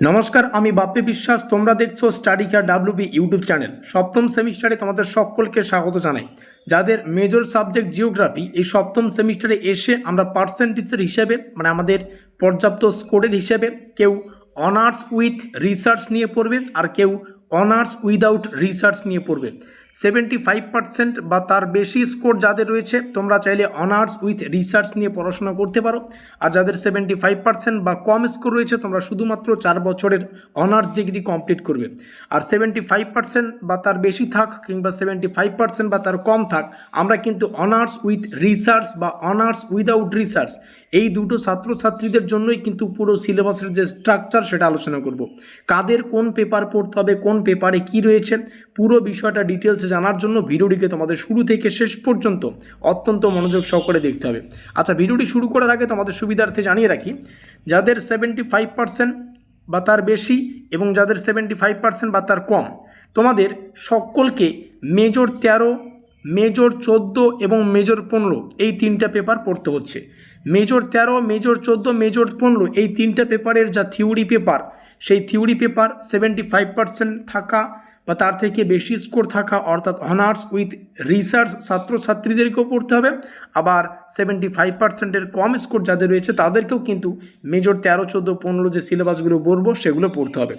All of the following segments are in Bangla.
নমস্কার, আমি বাপ্পি বিশ্বাস। তোমরা দেখছো study care WB YouTube channel. সপ্তম সেমিস্টারে তোমাদের সকলকে স্বাগত জানাই। যাদের মেজর সাবজেক্ট জিওগ্রাফি, এই সপ্তম সেমিস্টারে এসে আমরা পার্সেন্টেজের হিসেবে মানে আমাদের পর্যাপ্ত স্কোরের হিসেবে কেউ অনার্স উইথ রিসার্চ নিয়ে পড়বে আর কেউ অনার্স উইদাউট রিসার্চ নিয়ে পড়বে। 75% বা তার বেশি স্কোর যাদের রয়েছে তোমরা চাইলে অনার্স উইথ রিসার্চ নিয়ে পড়াশোনা করতে পারো। আর যাদের 75% বা কম স্কোর রয়েছে তোমরা শুধুমাত্র 4 বছরের অনার্স ডিগ্রি কমপ্লিট করবে। আর 75% বা তার বেশি থাক কিংবা 75% বা তার কম থাক, আমরা কিন্তু অনার্স উইথ রিসার্চ বা অনার্স উইদাউট রিসার্চ এই দুটো ছাত্রছাত্রীদের জন্যই কিন্তু পুরো সিলেবাসের যে স্ট্রাকচার সেটা আলোচনা করব। কাদের কোন পেপার পড়তে হবে, কোন পেপারে কি রয়েছে, পুরো বিষয়টা ডিটেলসে জানার জন্য ভিডিওটিকে তোমাদের শুরু থেকে শেষ পর্যন্ত অত্যন্ত মনোযোগ সহকারে দেখতে হবে। আচ্ছা, ভিডিওটি শুরু করার আগে তোমাদের সুবিধার্থে জানিয়ে রাখি, যাদের 75% বা তার বেশি এবং যাদের 75% বা তার কম, তোমাদের সকলকে মেজর 13, মেজর 14 এবং মেজর 15 এই তিনটা পেপার পড়তে হচ্ছে। মেজর 13, মেজর 14, মেজর 15 এই তিনটা পেপারের যা থিওরি পেপার, সেই থিওরি পেপার 75% থাকা বা তার থেকে বেশি স্কোর থাকা অর্থাৎ অনার্স উইথ রিসার্চ ছাত্রছাত্রীদেরকেও পড়তে হবে। আবার 75%-এর কম স্কোর যাদের রয়েছে তাদেরকেও কিন্তু মেজর 13, 14, 15 যে সিলেবাসগুলো বলবো সেগুলো পড়তে হবে।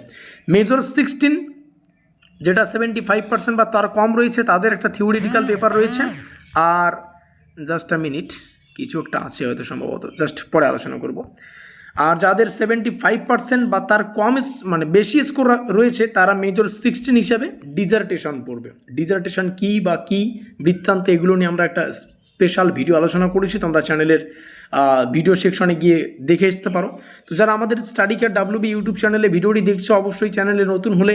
মেজর 16 যেটা 75% বা তার কম রয়েছে তাদের একটা থিওরিটিক্যাল পেপার রয়েছে। আর জাস্ট আ মিনিট, কিছু একটা আছে হয়তো সম্ভবত, জাস্ট পরে আলোচনা করব। আর যাদের 75% বা তার কম মানে বেশি স্কোর রয়েছে তারা মেজর 16 হিসাবে ডিজার্টেশন পড়বে। ডিজার্টেশন কী বা কী বৃত্তান্ত, এগুলো নিয়ে আমরা একটা স্পেশাল ভিডিও আলোচনা করেছি, তোমরা চ্যানেলের ভিডিও সেকশনে গিয়ে দেখে আসতে পারো। তো যারা আমাদের স্টাডি কেয়ার ডাব্লিউবি ইউটিউব চ্যানেলে ভিডিওটি দেখছো, অবশ্যই চ্যানেলে নতুন হলে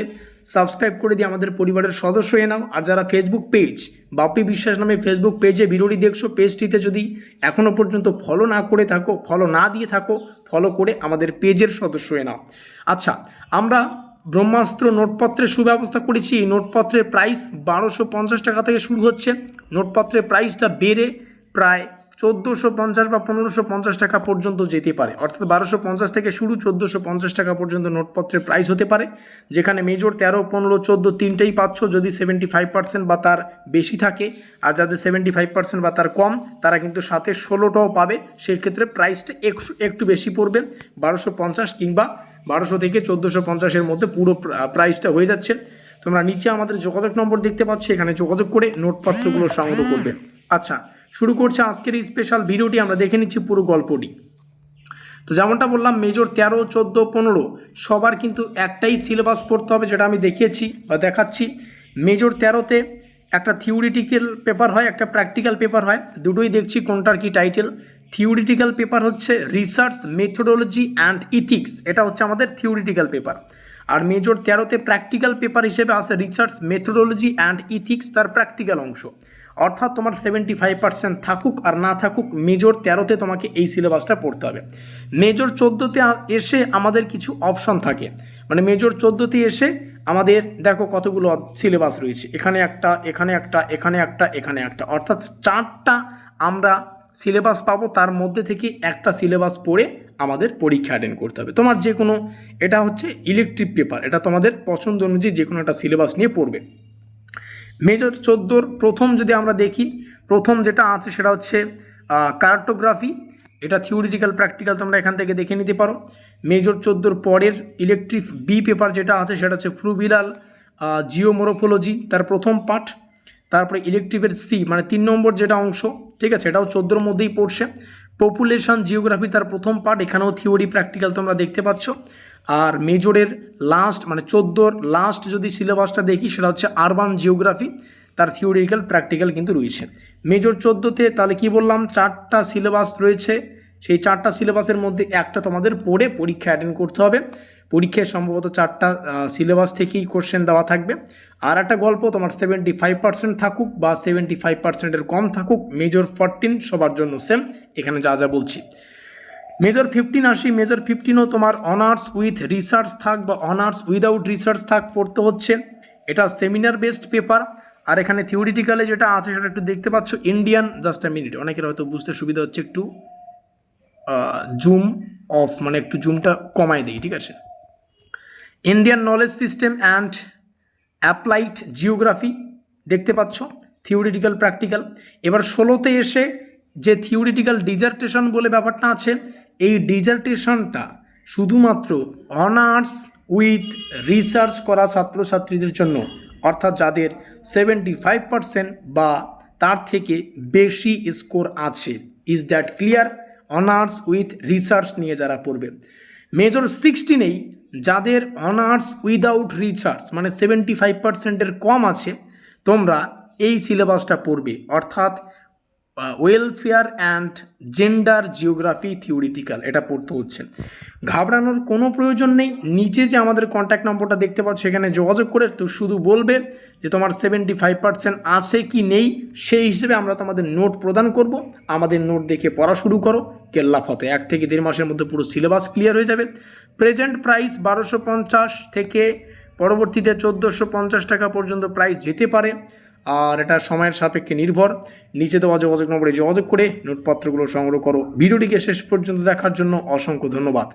সাবস্ক্রাইব করে দিয়ে আমাদের পরিবারের সদস্য হয়ে নাও। আর যারা ফেসবুক পেজ বাপ্পি বিশ্বাস নামে ফেসবুক পেজে ভিডিওটি দেখছো, পেজটিতে যদি এখনও পর্যন্ত ফলো না করে থাকো, ফলো না দিয়ে থাকো, ফলো করে আমাদের পেজের সদস্য হয়ে নাও। আচ্ছা, আমরা ব্রহ্মাস্ত্র নোটপত্রের সুব্যবস্থা করেছি। এই নোটপত্রের প্রাইস 1250 টাকা থেকে শুরু হচ্ছে। নোটপত্রের প্রাইসটা বেড়ে প্রায় 1450 বা 1550 টাকা পর্যন্ত যেতে পারে, অর্থাৎ 1250 থেকে শুরু, 1450 টাকা পর্যন্ত নোটপত্রের প্রাইস হতে পারে। যেখানে মেজর 13, 15, 14 তিনটেই পাচ্ছ যদি 75% বা তার বেশি থাকে। আর যাদের 75% বা তার কম তারা কিন্তু সাথে 16টাও পাবে। সেক্ষেত্রে প্রাইসটা একটু বেশি পড়বে, 1250 কিংবা 1200 থেকে 1450-এর মধ্যে পুরো প্রাইসটা হয়ে যাচ্ছে। তোমরা নিচে আমাদের যোগাযোগ নম্বর দেখতে পাচ্ছ, এখানে যোগাযোগ করে নোটপত্রগুলো সংগ্রহ করবে। আচ্ছা, শুরু করছে আজকের এই স্পেশাল ভিডিওটি। আমরা দেখে নিচ্ছি পুরো গল্পটি। তো যেমনটা বললাম, মেজর 13, 14, 15 সবার কিন্তু একটাই সিলেবাস পড়তে হবে, যেটা আমি দেখিয়েছি বা দেখাচ্ছি। মেজর 13-তে একটা থিওরিটিক্যাল পেপার হয়, একটা প্র্যাকটিক্যাল পেপার হয়, দুটোই দেখছি কোনটার কি টাইটেল। থিওরিটিক্যাল পেপার হচ্ছে রিসার্চ মেথোডোলজি অ্যান্ড ইথিক্স, এটা হচ্ছে আমাদের থিওরিটিক্যাল পেপার। আর মেজর 13-তে প্র্যাকটিক্যাল পেপার হিসেবে আসে রিসার্চ মেথোডোলজি অ্যান্ড ইথিক্স, তার প্র্যাকটিক্যাল অংশ। অর্থাৎ তোমার 75% থাকুক আর না থাকুক, মেজর 13-তে তোমাকে এই সিলেবাসটা পড়তে হবে। মেজর 14-তে এসে আমাদের কিছু অপশন থাকে, মানে মেজর 14-তে এসে আমাদের দেখো কতগুলো সিলেবাস রয়েছে, এখানে একটা, এখানে একটা, এখানে একটা, এখানে একটা, অর্থাৎ 4টা আমরা সিলেবাস পাবো। তার মধ্যে থেকে একটা সিলেবাস পড়ে আমাদের পরীক্ষা অ্যাটেন্ড করতে হবে। তোমার যে কোনো, এটা হচ্ছে ইলেকটিভ পেপার, এটা তোমাদের পছন্দ অনুযায়ী যে কোনো একটা সিলেবাস নিয়ে পড়বে। মেজর 14-র প্রথম যদি আমরা দেখি, প্রথম যেটা আছে সেটা হচ্ছে কার্টোগ্রাফি। এটা থিওরিটিক্যাল প্র্যাকটিক্যাল তোমরা এখান থেকে দেখে নিতে পারো। মেজর 14-র পরের ইলেকট্রিভ বি পেপার যেটা আছে সেটা হচ্ছে ফ্লুভিয়াল জিওমোরফোলজি, তার প্রথম পার্ট। তারপরে ইলেকট্রিভের সি মানে 3 নম্বর যেটা অংশ, ঠিক আছে, এটাও 14-র মধ্যেই পড়ছে। পপুলেশন জিওগ্রাফি তার প্রথম পার্ট, এখানেও থিওরি প্র্যাকটিক্যাল তোমরা দেখতে পাচ্ছ। আর মেজরের লাস্ট মানে 14-র লাস্ট যদি সিলেবাসটা দেখি সেটা হচ্ছে আরবান জিওগ্রাফি, তার থিওরিক্যাল প্র্যাকটিক্যাল কিন্তু রয়েছে। মেজর 14-তে তাহলে কি বললাম, 4টা সিলেবাস রয়েছে। সেই 4টা সিলেবাসের মধ্যে একটা তোমাদের পড়ে পরীক্ষা অ্যাটেন্ড করতে হবে। পরীক্ষায় সম্ভবত 4টা সিলেবাস থেকেই কোশ্চেন দেওয়া থাকবে। আর একটা গল্প, তোমার 75% থাকুক বা 75%-এর কম থাকুক, মেজর 14 সবার জন্য সেম, এখানে যা যা বলছি। মেজর 15 আসি। মেজর 15ও তোমার অনার্স উইথ রিসার্চ থাক বা অনার্স উইদাউট রিসার্চ থাক পড়তে হচ্ছে। এটা সেমিনার বেসড পেপার। আর এখানে থিওরিটিক্যালে যেটা আছে সেটা একটু দেখতে পাচ্ছ, ইন্ডিয়ান, জাস্ট আ মিনিট, অনেকের হয়তো বুঝতে সুবিধা হচ্ছে, একটু জুম অফ মানে একটু জুমটা কমায় দিই, ঠিক আছে। Indian knowledge system and applied geography দেখতে পাচ্ছ, থিওরিটিক্যাল প্র্যাকটিক্যাল। এবার 16তে এসে যে থিওরিটিক্যাল ডিজার্টেশন বলে ব্যাপারটা আছে, এই ডিজার্টেশনটা শুধুমাত্র অনার্স উইথ রিসার্চ করা ছাত্রছাত্রীদের জন্য, অর্থাৎ যাদের 75% বা তার থেকে বেশি স্কোর আছে। Is that clear? Honours with research নিয়ে যারা পড়বে। মেজর 16এই যাদের অনার্স উইদাউট রিসার্চ মানে 75%-এর কম আছে, তোমরা এই সিলেবাসটা পড়বে, অর্থাৎ welfare and gender geography theoretical, এটা পড়তে হচ্ছে। ঘাবড়ানোর কোনো প্রয়োজন নেই। নিচে যে আমাদের কন্ট্যাক্ট নম্বরটা দেখতে পাচ্ছ, সেখানে যোগাযোগ করে তো শুধু বলবে যে তোমার 75% আছে কি নেই, সেই হিসেবে আমরা তোমাদের নোট প্রদান করব। আমাদের নোট দেখে পড়া শুরু করো, কেল্লা ফতে 1 থেকে 1.5 মাসের মধ্যে পুরো সিলেবাস ক্লিয়ার হয়ে যাবে। প্রেজেন্ট প্রাইস 1250 থেকে পরবর্তীতে 1450 টাকা পর্যন্ত প্রাইস যেতে পারে, আর এটা সময়ের সাপেক্ষে নির্ভর। নিচে দেওয়া যোগাযোগ নম্বরে যোগাযোগ করে নোটপত্রগুলো সংগ্রহ করো। ভিডিওটিকে শেষ পর্যন্ত দেখার জন্য অসংখ্য ধন্যবাদ।